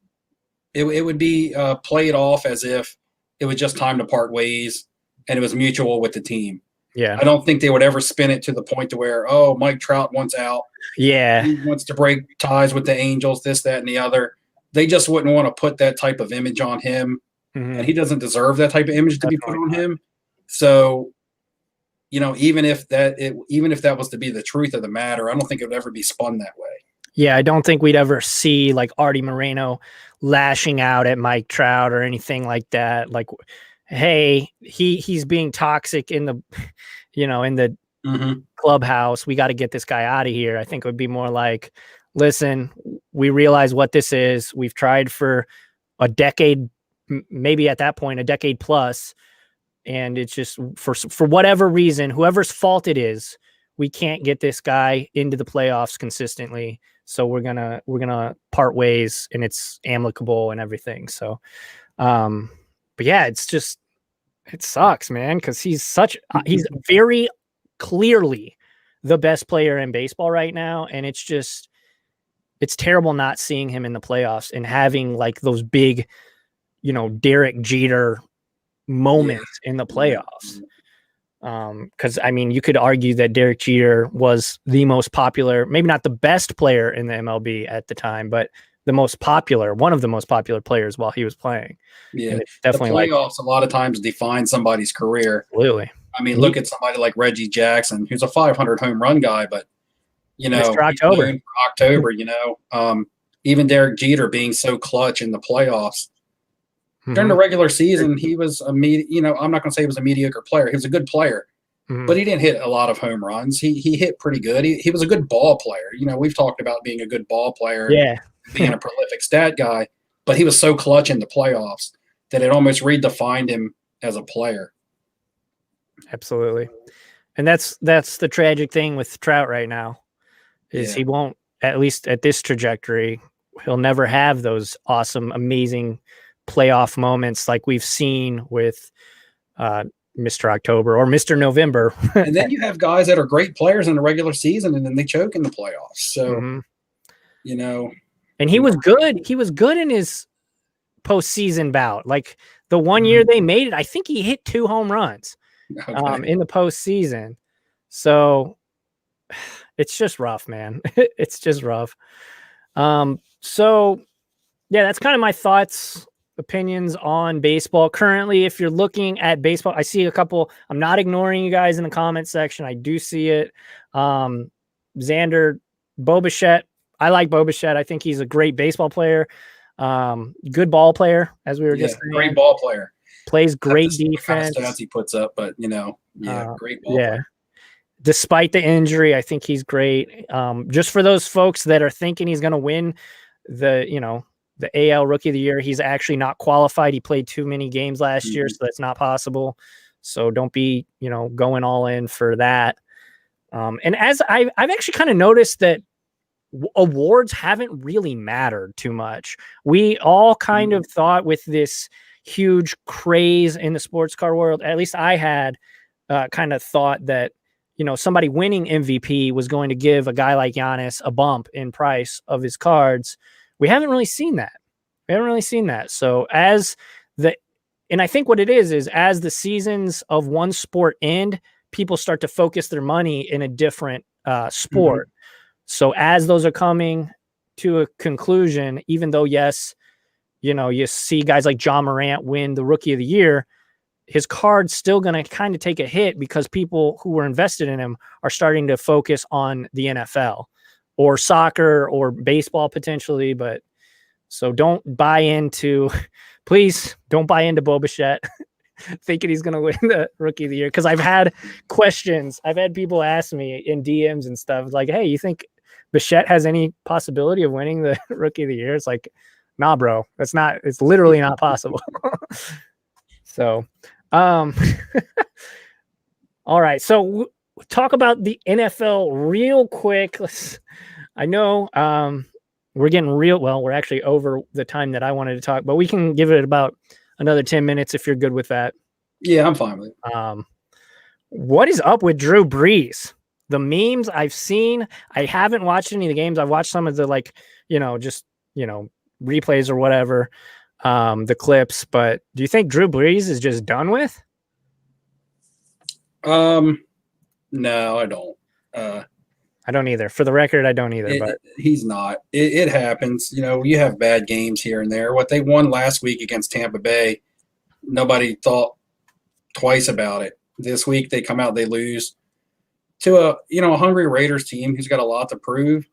played off as if it was just time to part ways and it was mutual with the team. Yeah. I don't think they would ever spin it to the point to where, oh, Mike Trout wants out. Yeah. He wants to break ties with the Angels, this, that, and the other. They just wouldn't want to put that type of image on him. And he doesn't deserve that type of image to be put on him. So, even if that was to be the truth of the matter, I don't think it would ever be spun that way. Yeah, I don't think we'd ever see like Artie Moreno lashing out at Mike Trout or anything like that. Like, hey, he's being toxic in the, in the clubhouse. We got to get this guy out of here. I think it would be more like, listen, we realize what this is. We've tried for a decade, maybe at that point, a decade plus. And it's just for whatever reason, whoever's fault it is, we can't get this guy into the playoffs consistently. So we're gonna part ways, and it's amicable and everything. So, but yeah, it sucks, man, because he's very clearly the best player in baseball right now, and it's terrible not seeing him in the playoffs and having like those big, Derek Jeter moments in the playoffs. Because you could argue that Derek Jeter was the most popular, maybe not the best player in the MLB at the time, but one of the most popular players while he was playing. Yeah, definitely. The playoffs a lot of times define somebody's career. Absolutely. Look at somebody like Reggie Jackson, who's a 500 home run guy, but Mr. October. Even Derek Jeter being so clutch in the playoffs. During the regular season, he was I'm not going to say he was a mediocre player. He was a good player, but he didn't hit a lot of home runs. He hit pretty good. He was a good ball player. We've talked about being a good ball player, being a prolific stat guy, but he was so clutch in the playoffs that it almost redefined him as a player. Absolutely. And that's the tragic thing with Trout right now is he won't, at least at this trajectory, he'll never have those awesome, amazing playoff moments like we've seen with Mr. October or Mr. November. And then you have guys that are great players in the regular season and then they choke in the playoffs. So, and he was good. He was good in his postseason bout. Like the one year they made it, I think he hit 2 home runs in the postseason. So it's just rough, man. It's just rough. So yeah, that's kind of my thoughts, opinions on baseball currently. If you're looking at baseball, I see a couple. I'm not ignoring you guys in the comment section. I do see it. Xander Bobichette. I like Bobichette. I think he's a great baseball player. Good ball player, as we were just saying. Great ball player. Plays great defense. Kind of stats he puts up, but great ball player. Despite the injury, I think he's great. Just for those folks that are thinking he's going to win the AL Rookie of the Year, he's actually not qualified. He played too many games last year, so that's not possible. So don't be, going all in for that. And as I've actually kind of noticed that awards haven't really mattered too much. We all kind of thought with this, huge craze in the sports car world. At least I had kind of thought that, somebody winning MVP was going to give a guy like Giannis a bump in price of his cards. We haven't really seen that. So and I think what it is as the seasons of one sport end, people start to focus their money in a different sport. So as those are coming to a conclusion, even though, yes, you see guys like John Morant win the Rookie of the Year, his card's still going to kind of take a hit because people who were invested in him are starting to focus on the NFL or soccer or baseball potentially. But so please don't buy into Bo Bichette thinking he's going to win the Rookie of the Year. Because I've had questions. I've had people ask me in DMs and stuff like, hey, you think Bichette has any possibility of winning the Rookie of the Year? It's like, nah, bro, it's literally not possible. So, all right. So talk about the NFL real quick. I know we're getting we're actually over the time that I wanted to talk, but we can give it about another 10 minutes if you're good with that. Yeah, I'm fine with it. What is up with Drew Brees? The memes I've seen, I haven't watched any of the games. I've watched some of the replays or whatever, the clips, but do you think Drew Brees is just done with? No, I don't. I don't either. For the record, I don't either. But he's not. It happens. You have bad games here and there. What they won last week against Tampa Bay, nobody thought twice about it. This week they come out, they lose to a hungry Raiders team who's got a lot to prove.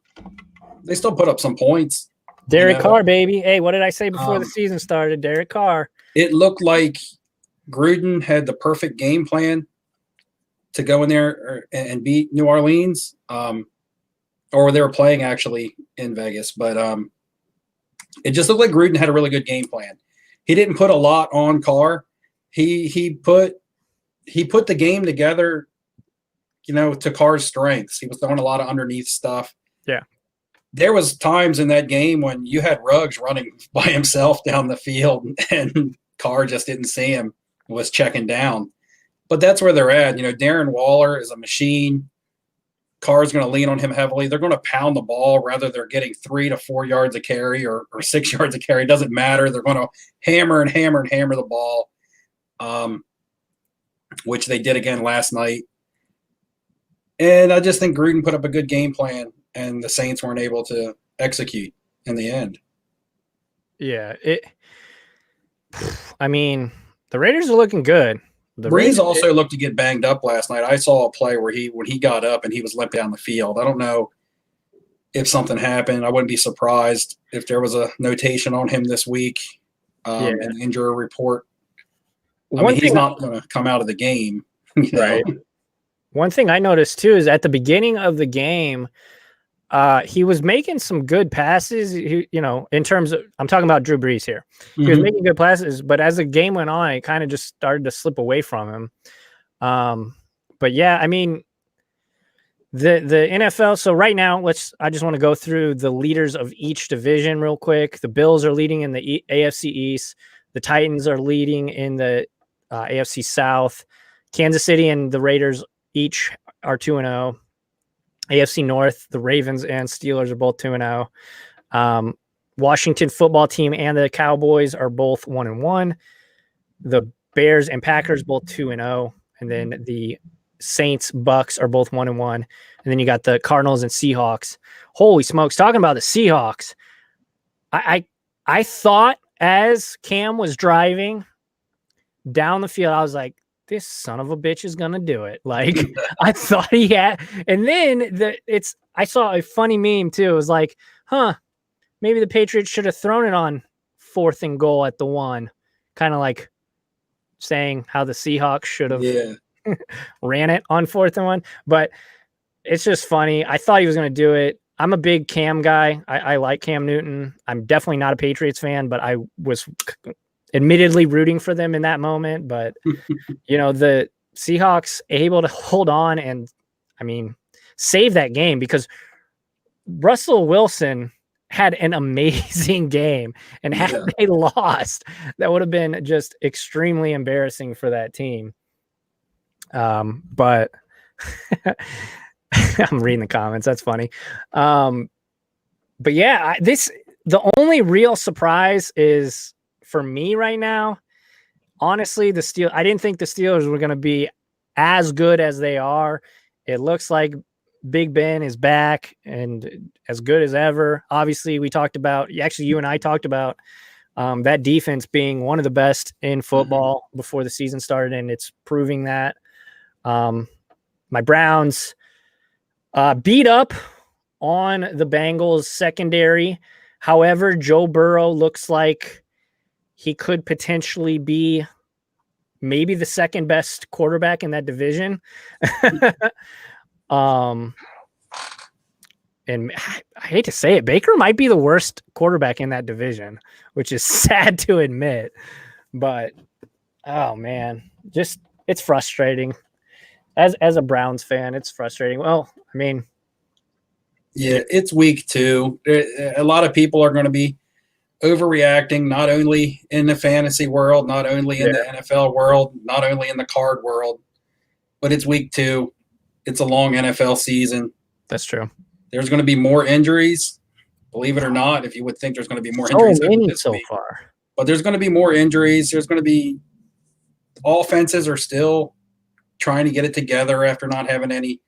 They still put up some points. Derek Carr, baby. Hey, what did I say before the season started? Derek Carr. It looked like Gruden had the perfect game plan to go in there and beat New Orleans, or they were playing actually in Vegas. But it just looked like Gruden had a really good game plan. He didn't put a lot on Carr. He put the game together, to Carr's strengths. He was throwing a lot of underneath stuff. Yeah. There was times in that game when you had Ruggs running by himself down the field and Carr just didn't see him, was checking down. But that's where they're at. Darren Waller is a machine. Carr's going to lean on him heavily. They're going to pound the ball, rather they're getting 3 to 4 yards a carry or 6 yards a carry. It doesn't matter. They're going to hammer and hammer and hammer the ball, which they did again last night. And I just think Gruden put up a good game plan, and the Saints weren't able to execute in the end. Yeah. The Raiders are looking good. Brees also looked to get banged up last night. I saw a play where when he got up and he was limping down the field. I don't know if something happened. I wouldn't be surprised if there was a notation on him this week, an injury report. He's not going to come out of the game. Right. One thing I noticed too is at the beginning of the game, he was making some good passes, in terms of, I'm talking about Drew Brees here. He was making good passes, but as the game went on, it kind of just started to slip away from him. But yeah, the NFL. So right now, I just want to go through the leaders of each division real quick. The Bills are leading in the AFC East. The Titans are leading in the AFC South. Kansas City and the Raiders each are 2-0. AFC North, the Ravens and Steelers are both 2-0. Washington football team and the Cowboys are both 1-1. The Bears and Packers both 2-0. And then the Saints, Bucks are both 1-1. And then you got the Cardinals and Seahawks. Holy smokes. Talking about the Seahawks. I thought as Cam was driving down the field, I was like, this son of a bitch is going to do it. Like, I thought he had. And then I saw a funny meme too. It was like, maybe the Patriots should have thrown it on 4th and goal at the 1. Kind of like saying how the Seahawks should have ran it on 4th and 1. But it's just funny. I thought he was going to do it. I'm a big Cam guy. I like Cam Newton. I'm definitely not a Patriots fan, but I was admittedly rooting for them in that moment. But, the Seahawks able to hold on and, save that game, because Russell Wilson, had an amazing game, and had Yeah. they lost, that would have been just extremely embarrassing for that team. But I'm reading the comments. That's funny. But yeah, the only real surprise is for me right now. Honestly, I didn't think the Steelers were going to be as good as they are. It looks like Big Ben is back and as good as ever. Obviously, we talked about, actually, you and I talked about that defense being one of the best in football before the season started, and it's proving that. My Browns beat up on the Bengals secondary. However, Joe Burrow looks like he could potentially be maybe the second best quarterback in that division. And I hate to say it, Baker might be the worst quarterback in that division, which is sad to admit. But oh man, just it's frustrating. As a Browns fan, it's frustrating. Well, I mean, yeah, it's week 2. A lot of people are going to be overreacting, not only in the fantasy world, not only in the NFL world, not only in the card world, but it's week 2. It's a long NFL season. That's true. There's going to be more injuries, believe it or not. If you would think there's going to be more So injuries many this so week, far. but there's going to be more injuries. There's going to be offenses are still trying to get it together after not having any.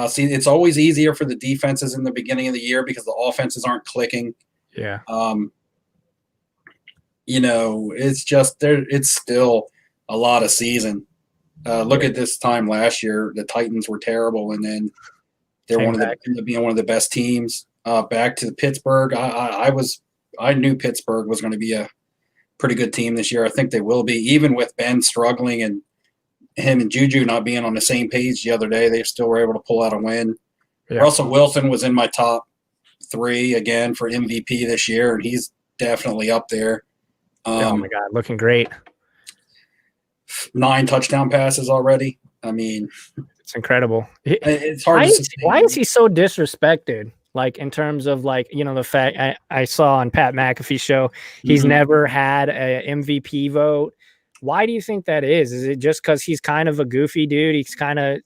See, it's always easier for the defenses in the beginning of the year because the offenses aren't clicking. Yeah. It's just there. It's still a lot of season. Look at this time last year. The Titans were terrible, and then they're ended up being one of the best teams. Back to Pittsburgh. I knew Pittsburgh was going to be a pretty good team this year. I think they will be, even with Ben struggling and him and Juju not being on the same page the other day. They still were able to pull out a win. Yeah. Russell Wilson was in my top 3 again for MVP this year, and he's definitely up there. Oh my God, looking great. 9 touchdown passes already. I mean, it's incredible. It's hard to sustain. Why is he so disrespected? Like, in terms of, like, the fact I saw on Pat McAfee's show, he's never had a MVP vote. Why do you think that is? Is it just because he's kind of a goofy dude? He's kind of,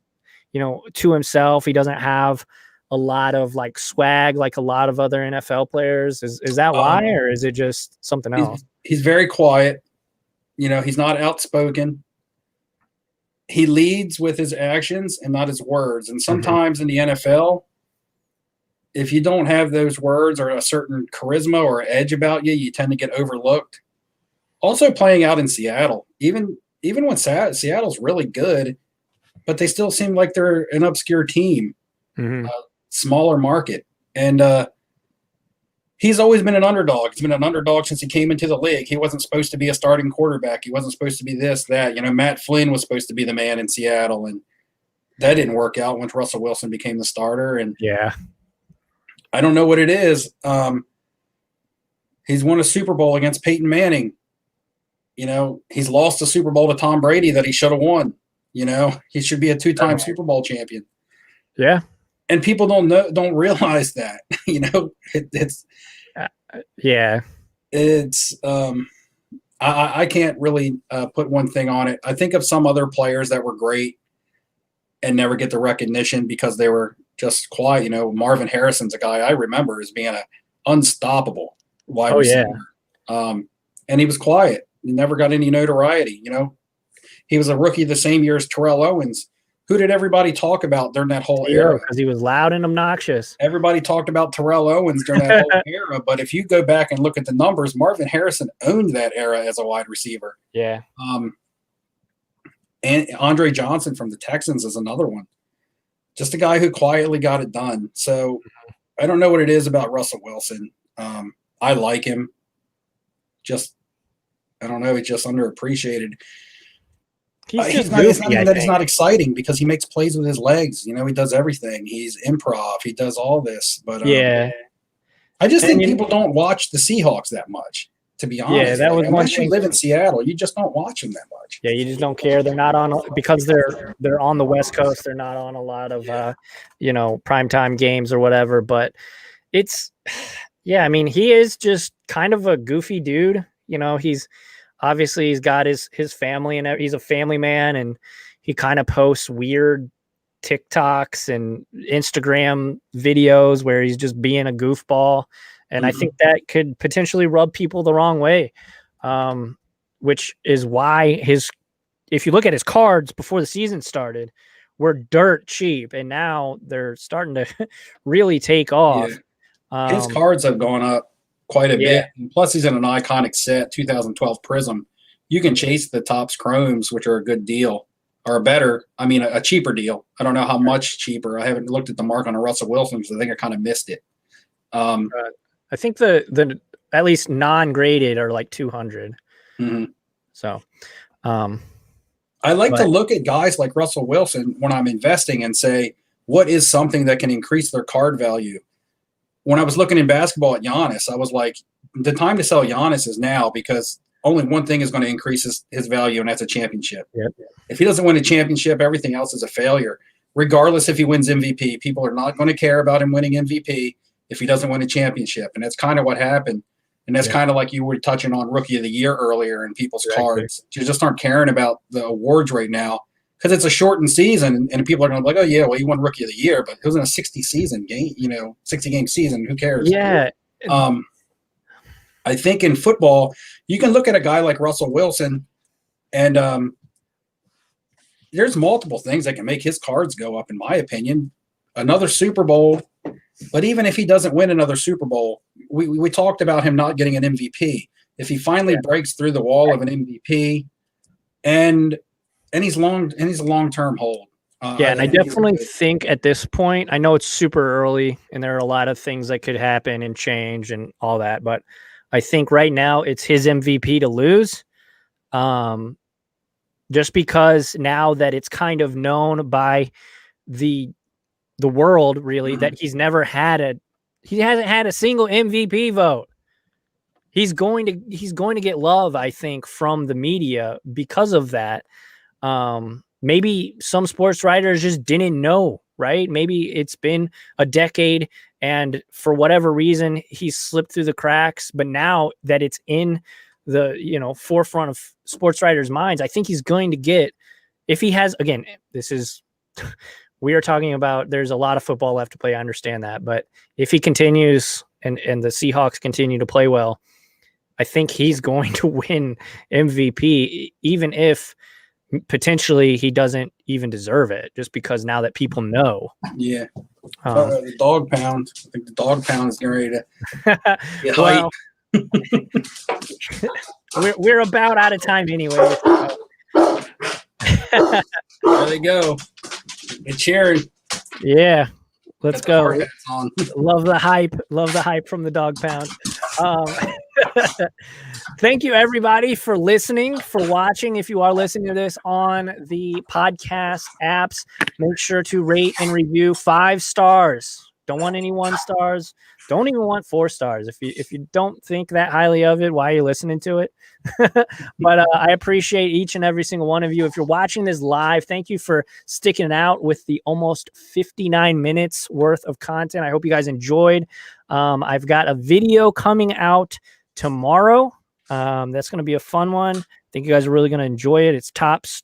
to himself. He doesn't have a lot of, like, swag like a lot of other NFL players. Is that why, or is it just something else? He's very quiet. He's not outspoken. He leads with his actions and not his words. And sometimes in the NFL, if you don't have those words or a certain charisma or edge about you, you tend to get overlooked. Also playing out in Seattle, even when Seattle's really good, but they still seem like they're an obscure team, smaller market. And he's always been an underdog. He's been an underdog since he came into the league. He wasn't supposed to be a starting quarterback. He wasn't supposed to be this, that. Matt Flynn was supposed to be the man in Seattle, and that didn't work out once Russell Wilson became the starter. And yeah, I don't know what it is. He's won a Super Bowl against Peyton Manning. He's lost a Super Bowl to Tom Brady that he should have won. He should be a 2-time Super Bowl champion. Yeah. And people don't realize that, I can't really put one thing on it. I think of some other players that were great and never get the recognition because they were just quiet. Marvin Harrison's a guy I remember as being an unstoppable wide receiver. And he was quiet. He never got any notoriety. He was a rookie the same year as Terrell Owens. Who did everybody talk about during that whole era? Because he was loud and obnoxious. Everybody talked about Terrell Owens during that whole era. But if you go back and look at the numbers, Marvin Harrison owned that era as a wide receiver. Yeah. And Andre Johnson from the Texans is another one. Just a guy who quietly got it done. So I don't know what it is about Russell Wilson. I like him. I don't know. He's just underappreciated. It's not exciting because he makes plays with his legs. He does everything. He's improv. He does all this. But I just think people don't watch the Seahawks that much, to be honest. Yeah, that was unless you live in Seattle, you just don't watch them that much. Yeah, you just don't care. They're not on because they're on the West Coast. They're not on a lot of primetime games or whatever. But it's Yeah, I mean, he is just kind of a goofy dude. You know, he's got his family, and he's a family man, and he kind of posts weird TikToks and Instagram videos where he's just being a goofball. And I think that could potentially rub people the wrong way. Which is why if you look at his cards before the season started, were dirt cheap, and now they're starting to really take off. His cards have gone up quite a Yeah. bit. And plus, he's in an iconic set, 2012 Prism. You can chase the Topps Chromes, which are a good deal, or a cheaper deal. I don't know how much cheaper. I haven't looked at the mark on a Russell Wilson because I think I kind of missed it. I think the at least non-graded are like 200. So, I like to look at guys like Russell Wilson when I'm investing and say, what is something that can increase their card value? When I was looking in basketball at Giannis, I was like, the time to sell Giannis is now, because only one thing is going to increase his value, and that's a championship. Yep. If he doesn't win a championship, everything else is a failure. Regardless if he wins MVP, people are not going to care about him winning MVP if he doesn't win a championship. And that's kind of what happened. And that's kind of like you were touching on Rookie of the Year earlier in people's cards. You just aren't caring about the awards right now because it's a shortened season, and people are going to be like, oh, yeah, well, he won Rookie of the Year, but it was in a 60-game season. Who cares? Yeah. I think in football, you can look at a guy like Russell Wilson, and there's multiple things that can make his cards go up, in my opinion. Another Super Bowl. But even if he doesn't win another Super Bowl, we talked about him not getting an MVP. If he finally breaks through the wall of an MVP, and he's a long-term hold. And I definitely think at this point, I know it's super early and there are a lot of things that could happen and change and all that, but I think right now it's his MVP to lose. Just because now that it's kind of known by the world, really, that he hasn't had a single MVP vote. He's going to get love, I think, from the media because of that. Maybe some sports writers just didn't know, right? Maybe it's been a decade and for whatever reason he's slipped through the cracks, but now that it's in the forefront of sports writers' minds, I think he's going to get, if he has, again, we are talking about there's a lot of football left to play. I understand that. But if he continues and the Seahawks continue to play well, I think he's going to win MVP, even if potentially he doesn't even deserve it, just because now that people know. Yeah. The dog pound. I think the dog pound is getting ready to get well, we're about out of time anyway. There they go. They're cheering. Yeah. Let's go. Love the hype from the dog pound. Thank you, everybody, for listening, for watching. If you are listening to this on the podcast apps, make sure to rate and review 5 stars. Don't want any 1 stars. Don't even want 4 stars. If you don't think that highly of it, why are you listening to it? But I appreciate each and every single one of you. If you're watching this live, thank you for sticking it out with the almost 59 minutes worth of content. I hope you guys enjoyed. I've got a video coming out tomorrow. That's going to be a fun one. I think you guys are really going to enjoy it. It's Topps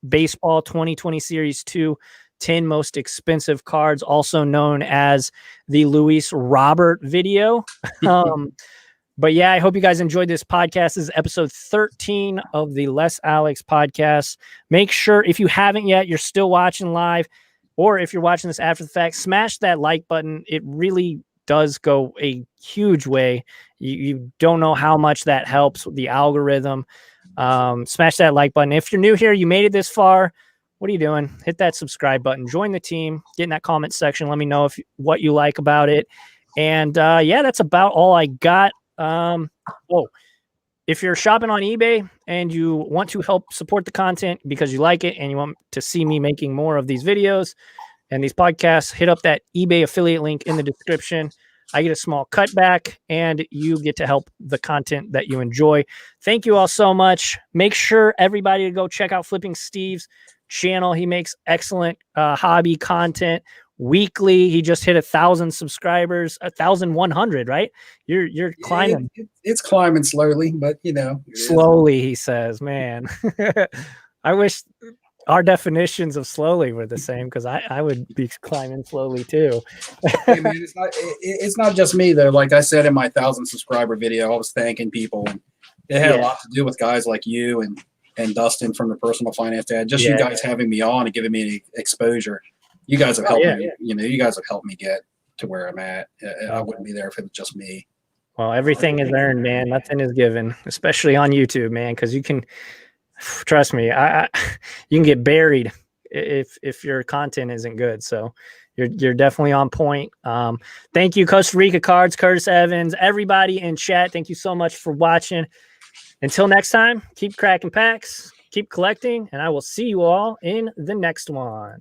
Baseball 2020 Series 2, 10 most expensive cards, also known as the Luis Robert video. But yeah, I hope you guys enjoyed this podcast. This is episode 13 of the LessAlex podcast. Make sure, if you haven't yet, you're still watching live, or if you're watching this after the fact, smash that like button. It really does go a huge way. You don't know how much that helps with the algorithm. Smash that like button. If you're new here, you made it this far, what are you doing? Hit that subscribe button. Join the team. Get in that comment section. Let me know what you like about it. And yeah, that's about all I got. If you're shopping on eBay and you want to help support the content because you like it and you want to see me making more of these videos and these podcasts, hit up that eBay affiliate link in the description. I get a small cutback and you get to help the content that you enjoy. Thank you all so much. Make sure everybody to go check out Flipping Steve's channel. He makes excellent hobby content weekly. He just hit 1,000 subscribers, 1,100, right? You're climbing. It's climbing slowly, but Slowly, he says, man. I wish our definitions of slowly were the same, because I would be climbing slowly too. Hey man, it's not just me though. Like I said in my 1,000 subscriber video, I was thanking people, and it had a lot to do with guys like you and Dustin from the Personal Finance Dad. Just you guys having me on and giving me exposure. You guys have helped me. You guys have helped me get to where I'm at. I wouldn't be there if it was just me. Well, everything is earned, man. Nothing is given, especially on YouTube, man, because you can, trust me, you can get buried if your content isn't good. So you're definitely on point. Thank you, Costa Rica Cards, Curtis Evans, everybody in chat. Thank you so much for watching. Until next time, keep cracking packs, keep collecting, and I will see you all in the next one.